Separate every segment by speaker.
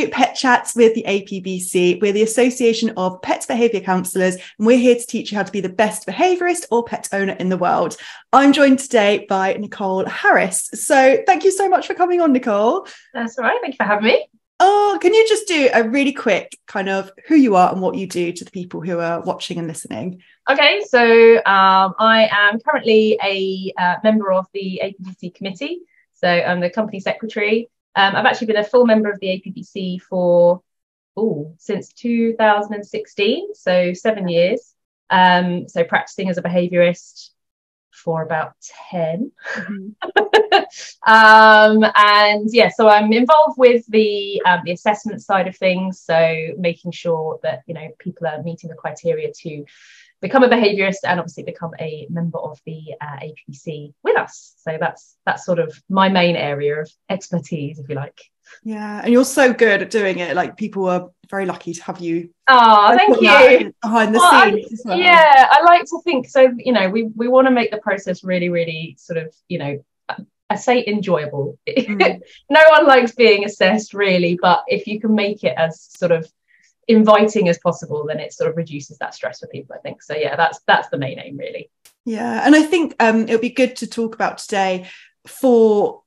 Speaker 1: to Pet Chats with the APBC. We're the Association of Pet Behaviour Counsellors, and we're here to teach you how to be the best behaviourist or pet owner in the world. I'm joined today by Nicole Harris. So thank you so much for coming on, Nicole.
Speaker 2: That's all right. Thank you for having me.
Speaker 1: Oh, can you just do a really quick kind of who you are and what you do to the people who are watching and listening?
Speaker 2: Okay, so I am currently a member of the APBC Committee. So I'm the company secretary. I've actually been a full member of the APBC since 2016, so 7 years. So practicing as a behaviourist for about 10. And yeah, so I'm involved with the assessment side of things, so making sure that people are meeting the criteria to become a behaviourist and obviously become a member of the APBC with us. So that's sort of my main area of expertise, if you like.
Speaker 1: Yeah, and you're so good at doing it. Like, people are very lucky to have you.
Speaker 2: Oh, thank you.
Speaker 1: Behind the scenes as well.
Speaker 2: Yeah, I like to think so. We want to make the process really, really sort of, I say enjoyable. No one likes being assessed, really, but if you can make it as sort of inviting as possible, then it sort of reduces that stress for people, I think. So yeah, that's the main aim, really. Yeah,
Speaker 1: and I think it'll be good to talk about today for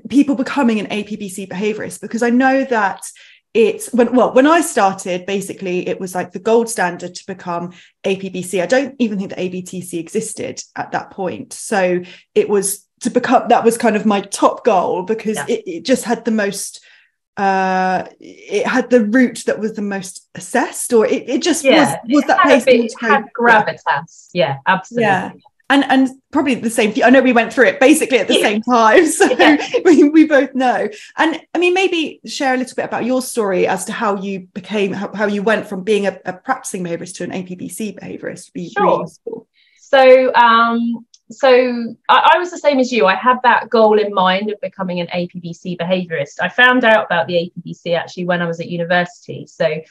Speaker 1: people becoming an APBC behaviourist, because I know that when I started, basically it was like the gold standard to become APBC. I don't even think the ABTC existed at that point, so it was to become, that was kind of my top goal, because it just had the most it had the route that was the most assessed, or it just was that place.
Speaker 2: It had gravitas. Yeah, absolutely.
Speaker 1: Yeah. And probably the same. I know we went through it basically at the same time, so we both know. And I mean, maybe share a little bit about your story as to how you became, how you went from being a practicing behaviourist to an APBC behaviourist.
Speaker 2: Sure. So I was the same as you. I had that goal in mind of becoming an APBC behaviourist. I found out about the APBC actually when I was at university. So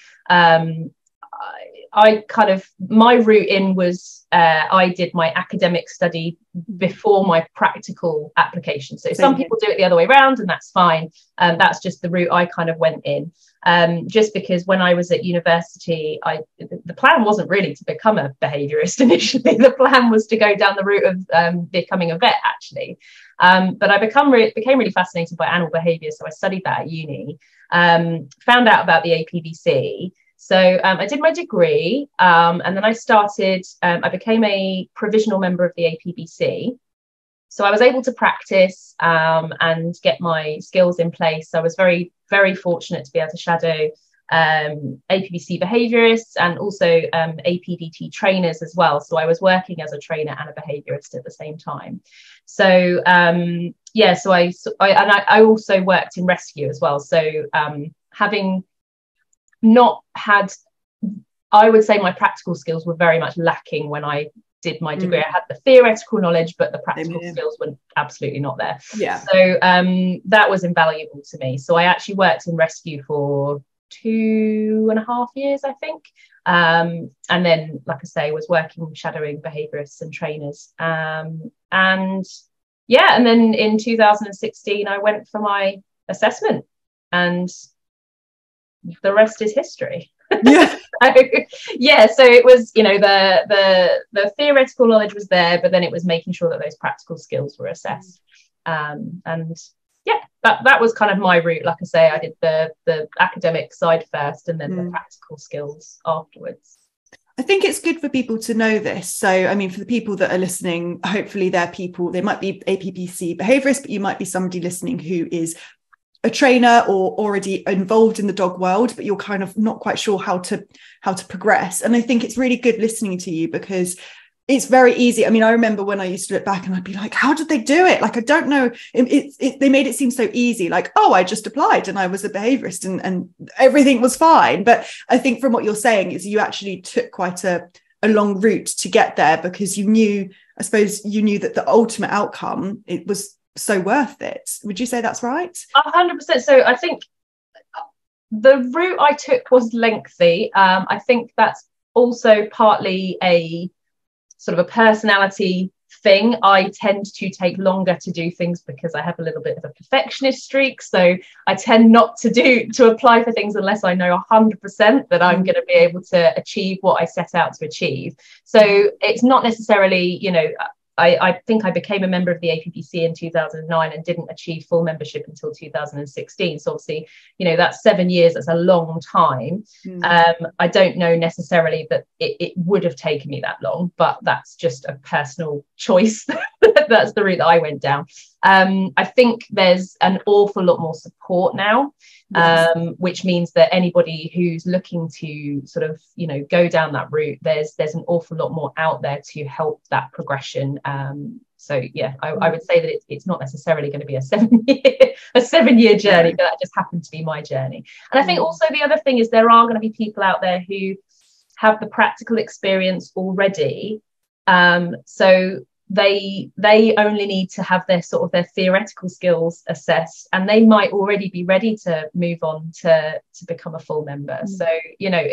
Speaker 2: I kind of, my route in was I did my academic study before my practical application. So some people do it the other way around, and that's fine. That's just the route I kind of went in. Just because when I was at university, the plan wasn't really to become a behaviourist initially. The plan was to go down the route of becoming a vet, actually. But I became really fascinated by animal behaviour, so I studied that at uni. Found out about the APBC. So I did my degree, and then I became a provisional member of the APBC. So I was able to practice and get my skills in place. I was very, very fortunate to be able to shadow APBC behaviourists and also APDT trainers as well. So I was working as a trainer and a behaviourist at the same time. So so I also worked in rescue as well. So having not had, I would say my practical skills were very much lacking when I did my degree. I had the theoretical knowledge, but the practical skills were absolutely not there. Yeah. So that was invaluable to me. So I actually worked in rescue for 2.5 years, I think. And then, like I say, was working shadowing behaviourists and trainers. And then in 2016, I went for my assessment, and the rest is history. So it was, the theoretical knowledge was there, but then it was making sure that those practical skills were assessed. That was kind of my route. Like I say, I did the academic side first, and then the practical skills afterwards.
Speaker 1: I think it's good for people to know this. So, I mean, for the people that are listening, hopefully they're people, they might be APBC behaviourists, but you might be somebody listening who is a trainer or already involved in the dog world, but you're kind of not quite sure how to progress. And I think it's really good listening to you, because it's very easy. I mean, I remember when I used to look back and I'd be like, how did they do it? Like, I don't know. They made it seem so easy. Like, oh, I just applied and I was a behaviourist and everything was fine. But I think from what you're saying is you actually took quite a long route to get there, because you knew that the ultimate outcome, it was so worth it. Would you say that's right?
Speaker 2: 100%. So I think the route I took was lengthy. I think that's also partly a sort of a personality thing. I tend to take longer to do things because I have a little bit of a perfectionist streak. So I tend not to apply for things unless I know 100% that I'm going to be able to achieve what I set out to achieve. So it's not necessarily, you know, I think I became a member of the APBC in 2009 and didn't achieve full membership until 2016. So obviously, you know, that's 7 years. That's a long time. I don't know necessarily that it would have taken me that long, but that's just a personal choice. That's the route that I went down. I think there's an awful lot more support now, which means that anybody who's looking to sort of, you know, go down that route, there's an awful lot more out there to help that progression. So yeah, I would say that it's not necessarily going to be a 7-year journey, but that just happened to be my journey. And I think also the other thing is there are going to be people out there who have the practical experience already. So they only need to have their theoretical skills assessed, and they might already be ready to move on to become a full member. So, you know,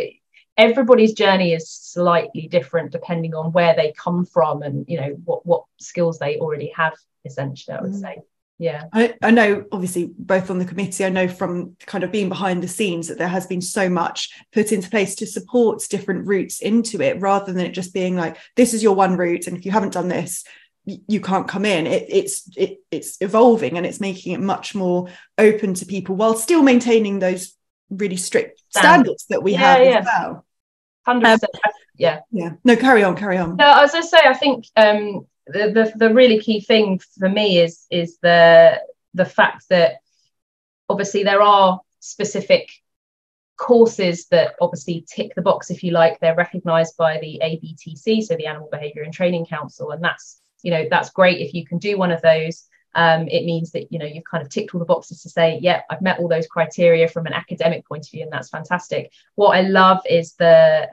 Speaker 2: everybody's journey is slightly different depending on where they come from and, you know, what skills they already have, essentially, I would say. Yeah,
Speaker 1: I know, obviously, both on the committee, I know from kind of being behind the scenes that there has been so much put into place to support different routes into it, rather than it just being like, this is your one route, and if you haven't done this, you can't come in. It's evolving, and it's making it much more open to people while still maintaining those really strict standards that we have as well.
Speaker 2: 100%. Yeah.
Speaker 1: No, carry on.
Speaker 2: No, as I say, I think the really key thing for me is the fact that obviously there are specific courses that obviously tick the box, if you like. They're recognised by the ABTC, so the Animal Behaviour and Training Council, and that's, you know, that's great if you can do one of those. It means that, you know, you've kind of ticked all the boxes to say, yeah, I've met all those criteria from an academic point of view, and that's fantastic. What I love is that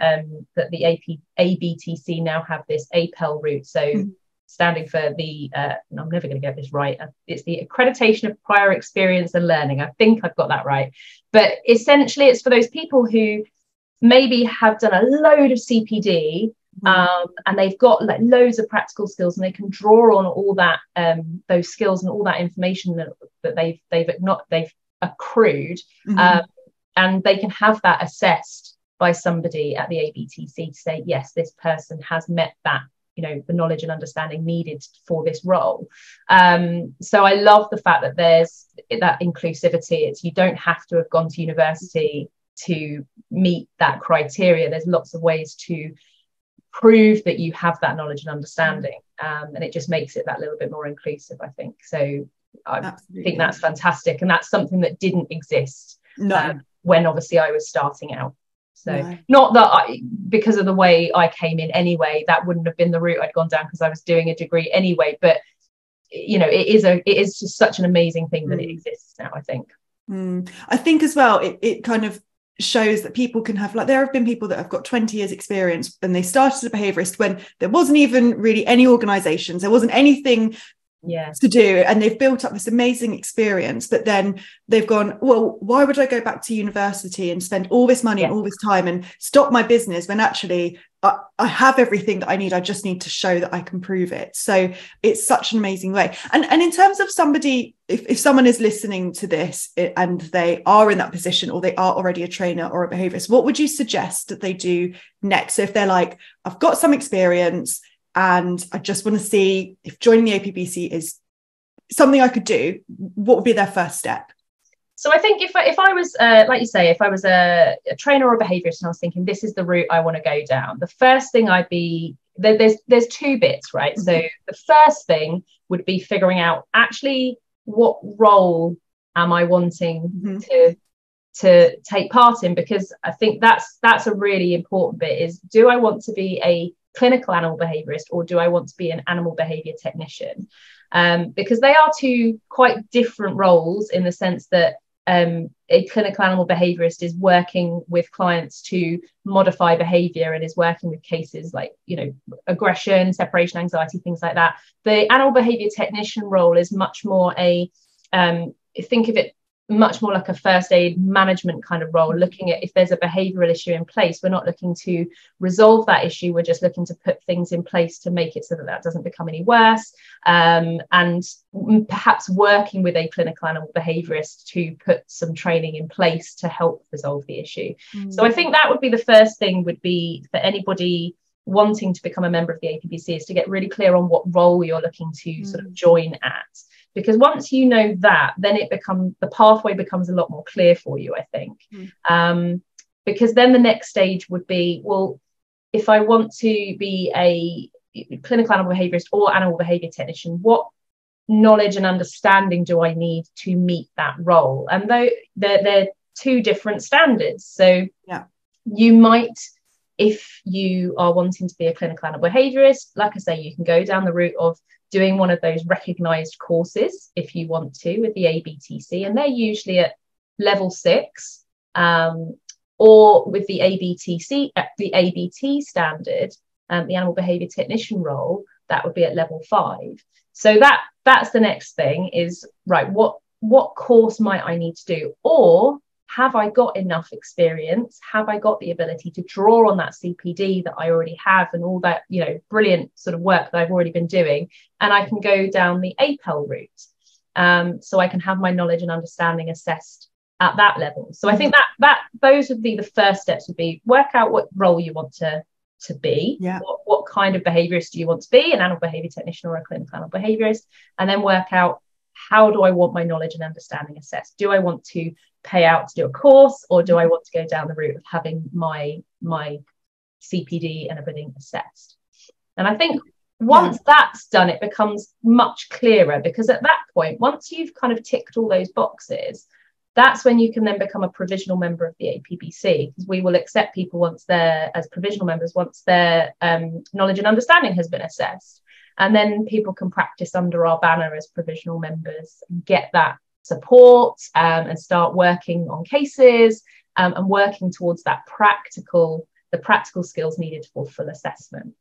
Speaker 2: the ABTC now have this APEL route, so standing for the and I'm never going to get this right, it's the Accreditation of Prior Experience and Learning. I think I've got that right, but essentially it's for those people who maybe have done a load of CPD, and they've got like loads of practical skills, and they can draw on all that those skills and all that information that they've accrued, and they can have that assessed by somebody at the ABTC to say, yes, this person has met that, you know, the knowledge and understanding needed for this role. So I love the fact that there's that inclusivity. It's, you don't have to have gone to university to meet that criteria. There's lots of ways to prove that you have that knowledge and understanding, and it just makes it that little bit more inclusive, I think. So I think that's fantastic, and that's something that didn't exist when obviously I was starting out. So not that because of the way I came in anyway, that wouldn't have been the route I'd gone down, because I was doing a degree anyway, but you know, it is just such an amazing thing that it exists now, I think.
Speaker 1: I think as well it kind of shows that people can have, like, there have been people that have got 20 years experience and they started as a behaviourist when there wasn't even really any organisations, there wasn't anything to do, and they've built up this amazing experience, but then they've gone, well, why would I go back to university and spend all this money and all this time and stop my business when actually I have everything that I need, I just need to show that I can prove it. So it's such an amazing way. And in terms of somebody, if someone is listening to this and they are in that position, or they are already a trainer or a behaviourist, what would you suggest that they do next? So if they're like, I've got some experience and I just want to see if joining the APBC is something I could do, what would be their first step?
Speaker 2: So I think if I was, like you say, if I was a trainer or a behaviourist and I was thinking, this is the route I want to go down, the first thing I'd be, there's two bits, right? So the first thing would be figuring out actually what role am I wanting to take part in, because I think that's a really important bit, is, do I want to be a clinical animal behaviourist, or do I want to be an animal behaviour technician? Because they are two quite different roles, in the sense that a clinical animal behaviourist is working with clients to modify behaviour and is working with cases like, you know, aggression, separation anxiety, things like that. The animal behaviour technician role is much more think of it much more like a first aid management kind of role, looking at if there's a behavioural issue in place. We're not looking to resolve that issue, we're just looking to put things in place to make it so that that doesn't become any worse, and perhaps working with a clinical animal behaviourist to put some training in place to help resolve the issue. So I think that would be the first thing, would be for anybody wanting to become a member of the APBC, is to get really clear on what role you're looking to sort of join at. Because once you know that, then the pathway becomes a lot more clear for you, I think. Because then the next stage would be, well, if I want to be a clinical animal behaviourist or animal behaviour technician, what knowledge and understanding do I need to meet that role? And though they're two different standards. So you might, if you are wanting to be a clinical animal behaviourist, like I say, you can go down the route of doing one of those recognised courses if you want to with the ABTC, and they're usually at level 6, or with the ABTC, the ABT standard, the Animal Behaviour Technician role, that would be at level 5. So that's the next thing, is right, what course might I need to do, or have I got enough experience? Have I got the ability to draw on that CPD that I already have and all that, brilliant sort of work that I've already been doing, and I can go down the APEL route, so I can have my knowledge and understanding assessed at that level. So I think that those would be the first steps, would be work out what role you want to be, what kind of behaviourist do you want to be, an animal behaviour technician or a clinical animal behaviourist, and then work out, how do I want my knowledge and understanding assessed? Do I want to pay out to do a course, or do I want to go down the route of having my CPD and everything assessed? And I think once that's done, it becomes much clearer, because at that point, once you've kind of ticked all those boxes, that's when you can then become a provisional member of the APBC, because we will accept people once as provisional members, once their knowledge and understanding has been assessed. And then people can practice under our banner as provisional members and get that support, and start working on cases, and working towards the practical skills needed for full assessment.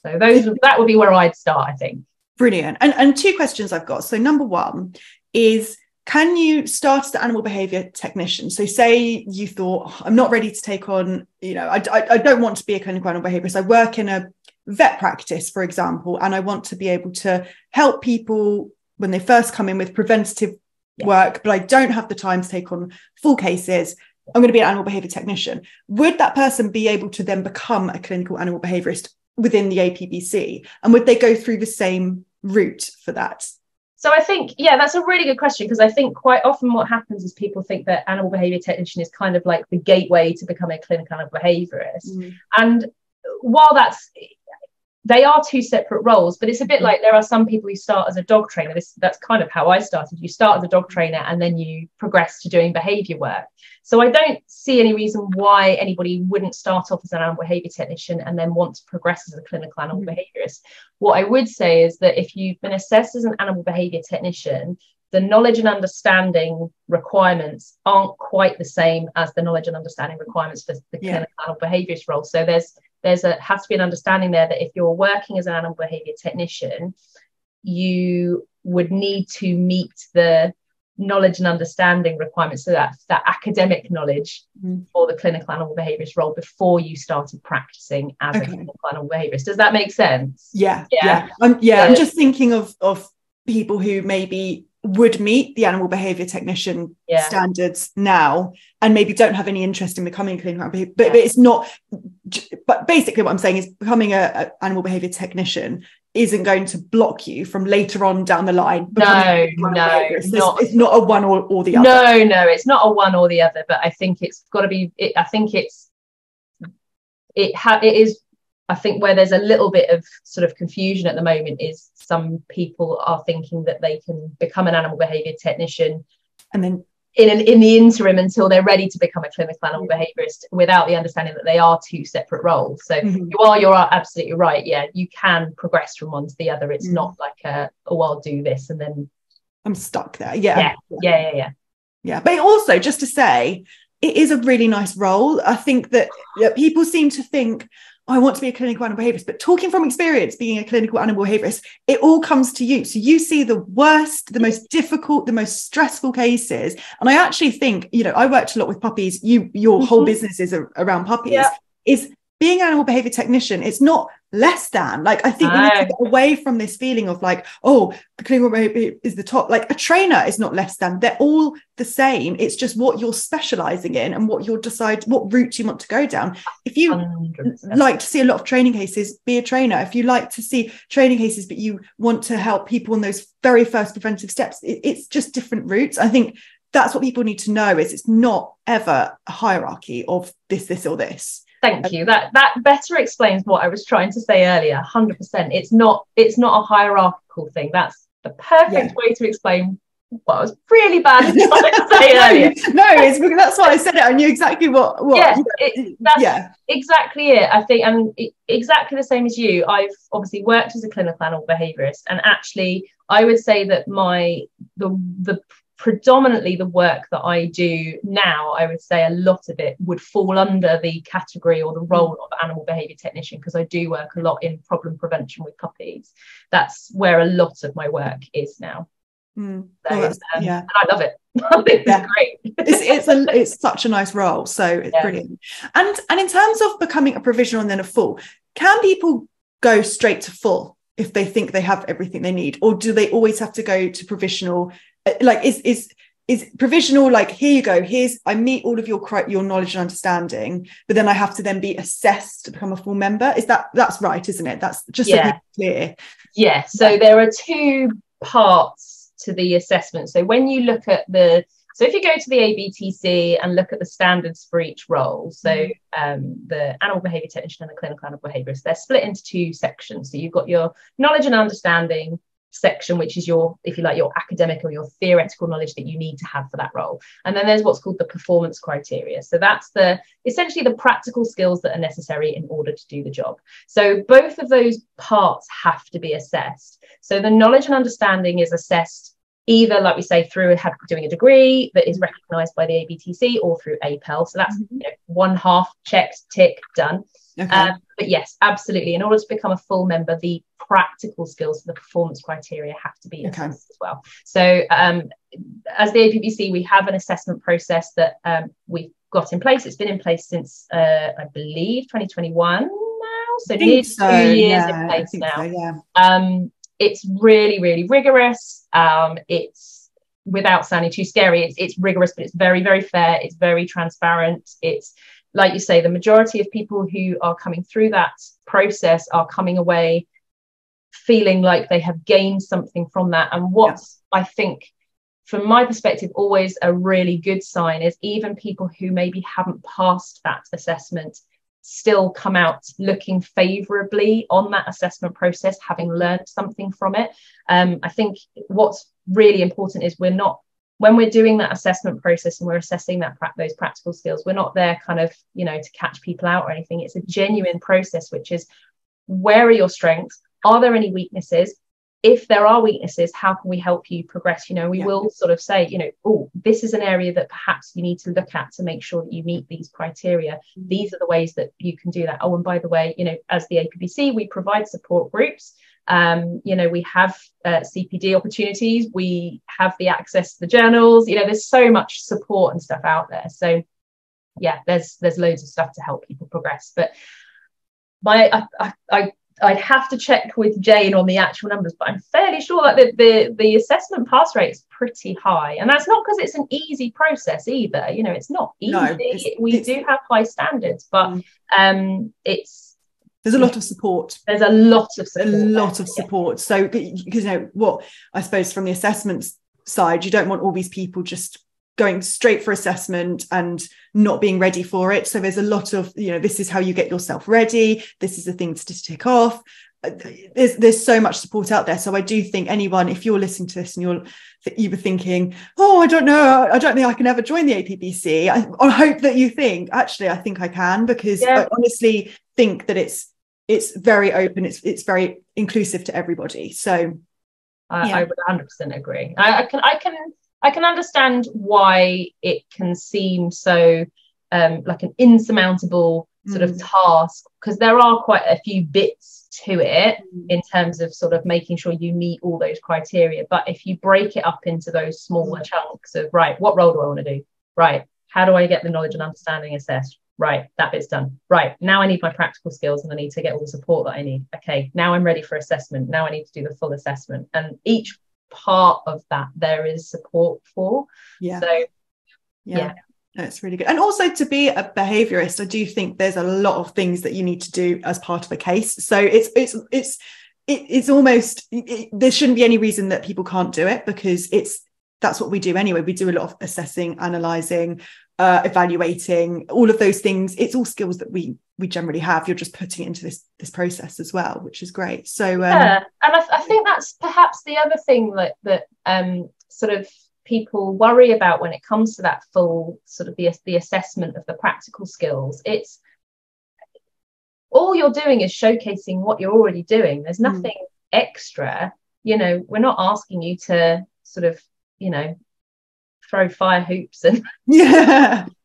Speaker 2: So that would be where I'd start, I think.
Speaker 1: Brilliant. And 2 questions I've got. So number 1 is, can you start as the animal behaviour technician? So say you thought, I'm not ready to take on, I don't want to be a clinical animal behaviourist. I work in a vet practice, for example, and I want to be able to help people when they first come in with preventative work, but I don't have the time to take on full cases. I'm going to be an animal behaviour technician. Would that person be able to then become a clinical animal behaviourist within the APBC? And would they go through the same route for that?
Speaker 2: So I think, that's a really good question, because I think quite often what happens is people think that animal behaviour technician is kind of like the gateway to become a clinical animal behaviourist. And while they are 2 separate roles, but it's a bit like there are some people who start as a dog trainer. That's kind of how I started. You start as a dog trainer and then you progress to doing behaviour work. So I don't see any reason why anybody wouldn't start off as an animal behaviour technician and then want to progress as a clinical animal behaviourist. What I would say is that if you've been assessed as an animal behaviour technician, the knowledge and understanding requirements aren't quite the same as the knowledge and understanding requirements for the clinical animal behaviourist role. So has to be an understanding there that if you're working as an animal behaviour technician, you would need to meet the knowledge and understanding requirements, so that academic knowledge for the clinical animal behaviourist role before you started practicing as a clinical animal behaviourist. Does that make sense?
Speaker 1: I'm just thinking of people who maybe would meet the animal behaviour technician standards now and maybe don't have any interest in becoming a clinical animal behaviour, but it's not, but basically what I'm saying is becoming an animal behaviour technician isn't going to block you from later on down the line. It's not a one or the other.
Speaker 2: No, it's not a one or the other, but I think it's got to be, I think it is, I think where there's a little bit of sort of confusion at the moment is some people are thinking that they can become an animal behaviour technician and then in the interim until they're ready to become a clinical animal behaviourist, without the understanding that they are 2 separate roles. So you're absolutely right. You can progress from one to the other. It's not like I'll do this and then
Speaker 1: I'm stuck there.
Speaker 2: But
Speaker 1: also, just to say, it is a really nice role. I think that people seem to think, I want to be a clinical animal behaviourist, but talking from experience, being a clinical animal behaviourist, it all comes to you. So you see the worst, the most difficult, the most stressful cases. And I actually think, you know, I worked a lot with puppies. Your whole business is around puppies. Is being an animal behaviour technician, it's not less than. Like, I think we need to get away from this feeling of like, oh, the clinical behaviour is the top. Like, a trainer is not less than. They're all the same. It's just what you're specialising in and what you'll decide, what route you want to go down. If you 100%. Like to see a lot of training cases, be a trainer. If you like to see training cases, but you want to help people in those very first preventative steps, it's just different routes. I think that's what people need to know, is it's not ever a hierarchy of this, or this.
Speaker 2: Thank you. That better explains what I was trying to say earlier. 100%. It's not a hierarchical thing. That's the perfect way to explain what I was really bad at trying to say earlier.
Speaker 1: No, that's why I said it. I knew exactly what.
Speaker 2: That's exactly it. I think, and exactly the same as you. I've obviously worked as a clinical animal behaviourist, and actually, I would say that the predominantly the work that I do now, I would say a lot of it would fall under the category or the role of animal behaviour technician, because I do work a lot in problem prevention with puppies. That's where a lot of my work is now. And I love it. I think it's great.
Speaker 1: It's such a nice role, so it's brilliant. And in terms of becoming a provisional and then a full, can people go straight to full if they think they have everything they need, or do they always have to go to provisional? Like, is provisional like, here you go, I meet all of your knowledge and understanding, but then I have to then be assessed to become a full member? That's right, isn't it? That's just so clear. So there are two parts to the assessment. So when you look at if you go to the ABTC and look at the standards for each role, so the animal behaviour technician and the clinical animal behaviourist, they're split into two sections. So you've got your knowledge and understanding section, which is your, if you like, your academic or your theoretical knowledge that you need to have for that role. And then there's what's called the performance criteria. So that's essentially the practical skills that are necessary in order to do the job. So both of those parts have to be assessed. So the knowledge and understanding is assessed either, like we say, through doing a degree that is recognised by the ABTC, or through APEL. So that's one half checked, tick, done. Okay. But yes, absolutely. In order to become a full member, the practical skills, the performance criteria have to be assessed as well. So as the APBC, we have an assessment process that we've got in place. It's been in place since, I believe, 2021 now. So nearly 2 years in place now. It's really, really rigorous. It's, without sounding too scary, it's rigorous, but it's very, very fair. It's very transparent. It's, like you say, the majority of people who are coming through that process are coming away feeling like they have gained something from that. And what I think, from my perspective, always a really good sign is even people who maybe haven't passed that assessment still come out looking favourably on that assessment process, having learned something from it. I think what's really important is when we're doing that assessment process and we're assessing those practical skills, we're not there kind of, to catch people out or anything. It's a genuine process, which is, where are your strengths? Are there any weaknesses? If there are weaknesses, how can we help you progress? We will sort of say, oh, this is an area that perhaps you need to look at to make sure that you meet these criteria. These are the ways that you can do that. Oh, and by the way, as the APBC, we provide support groups. We have CPD opportunities. We have the access to the journals. There's so much support and stuff out there. So there's loads of stuff to help people progress. But I'd have to check with Jane on the actual numbers, but I'm fairly sure that the assessment pass rate is pretty high. And that's not because it's an easy process either. It's not easy. No, we do have high standards, but there's a lot of support. There's a lot of support. So, because what I suppose from the assessments side, you don't want all these people just going straight for assessment and not being ready for it. So there's a lot of, this is how you get yourself ready. This is the things to tick off. There's so much support out there. So I do think anyone, if you're listening to this and you were thinking, oh, I don't know, I don't think I can ever join the APBC. I hope that you think, actually, I think I can, because I honestly think that it's very open. It's very inclusive to everybody. So
Speaker 2: I would 100% agree. I can understand why it can seem so like an insurmountable sort of task, because there are quite a few bits to it in terms of sort of making sure you meet all those criteria. But if you break it up into those smaller chunks of, right, what role do I want to do? Right, how do I get the knowledge and understanding assessed? Right, that bit's done. Right, now I need my practical skills and I need to get all the support that I need. Okay, now I'm ready for assessment. Now I need to do the full assessment. And each part of that there is support for. So
Speaker 1: that's really good. And also, to be a behaviourist, I do think there's a lot of things that you need to do as part of a case. So it's almost, there shouldn't be any reason that people can't do it, because that's what we do anyway. We do a lot of assessing, analysing, evaluating, all of those things. It's all skills that we generally have. You're just putting it into this process as well, which is great. So
Speaker 2: and I think that's perhaps the other thing that sort of people worry about when it comes to that full sort of the assessment of the practical skills. It's all you're doing is showcasing what you're already doing. There's nothing extra. We're not asking you to sort of throw fire hoops and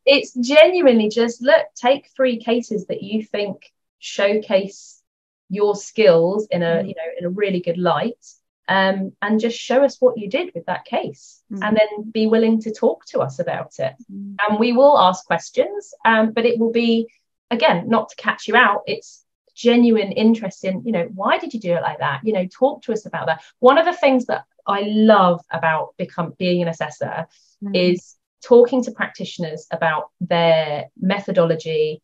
Speaker 2: it's genuinely just, look, take 3 cases that you think showcase your skills in a in a really good light, and just show us what you did with that case, and then be willing to talk to us about it. And we will ask questions, but it will be, again, not to catch you out. It's genuine interest in, why did you do it like that? Talk to us about that. One of the things that I love about being an assessor is talking to practitioners about their methodology,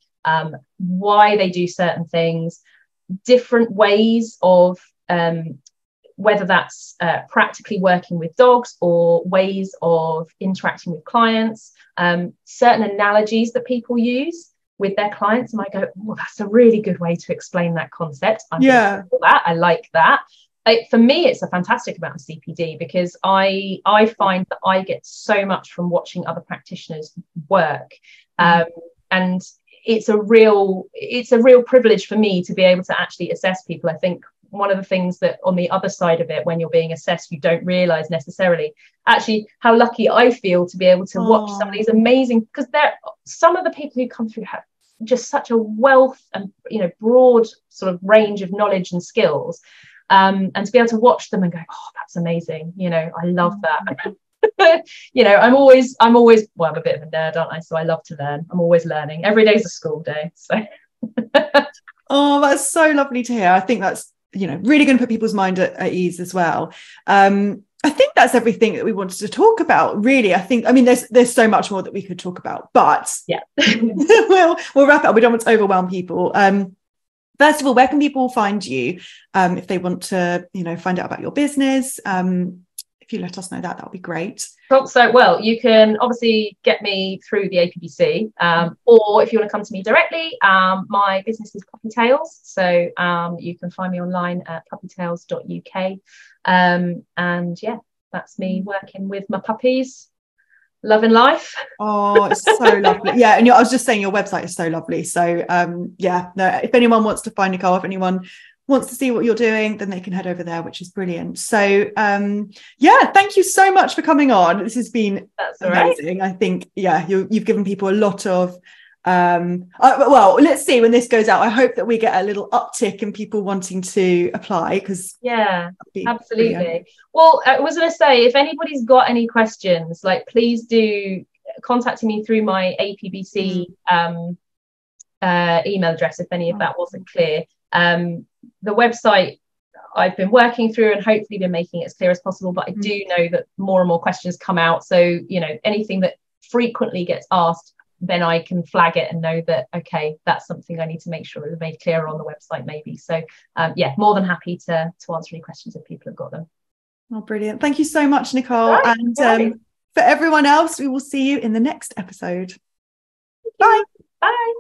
Speaker 2: why they do certain things, different ways of whether that's practically working with dogs or ways of interacting with clients, certain analogies that people use with their clients. And I go, oh, that's a really good way to explain that concept. I like that. For me, it's a fantastic amount of CPD, because I find that I get so much from watching other practitioners work, and it's a real privilege for me to be able to actually assess people. I think one of the things that on the other side of it, when you're being assessed, you don't realize necessarily actually how lucky I feel to be able to watch some of these amazing, because some of the people who come through have just such a wealth and broad sort of range of knowledge and skills. And to be able to watch them and go, oh, that's amazing. I love that. I'm always, well, I'm a bit of a nerd, aren't I? So I love to learn. I'm always learning. Every day's a school day. So.
Speaker 1: Oh, that's so lovely to hear. I think that's, really going to put people's mind at ease as well. I think that's everything that we wanted to talk about, really. There's so much more that we could talk about, but we'll wrap it up. We don't want to overwhelm people. First of all, where can people find you if they want to, find out about your business? If you let us know that would be great.
Speaker 2: Cool. So, well, you can obviously get me through the APBC, or if you want to come to me directly, my business is Puppy Tales. So you can find me online at puppytales.uk. And yeah, that's me working with my puppies. Loving life.
Speaker 1: Oh, it's so lovely. Yeah, and I was just saying your website is so lovely. So if anyone wants to find Nicole, if anyone wants to see what you're doing, then they can head over there, which is brilliant. So thank you so much for coming on. This has been amazing. Right. I think you've given people a lot of well, let's see when this goes out. I hope that we get a little uptick in people wanting to apply, because
Speaker 2: absolutely
Speaker 1: brilliant.
Speaker 2: Well, I was going to say, if anybody's got any questions, please do contact me through my APBC email address if any of that wasn't clear. The website I've been working through and hopefully been making it as clear as possible, but I do know that more and more questions come out, so anything that frequently gets asked, then I can flag it and know that, okay, that's something I need to make sure is made clearer on the website maybe. So more than happy to answer any questions if people have got them.
Speaker 1: Oh, brilliant. Thank you so much, Nicole. Right. And for everyone else, we will see you in the next episode. Bye.
Speaker 2: Bye.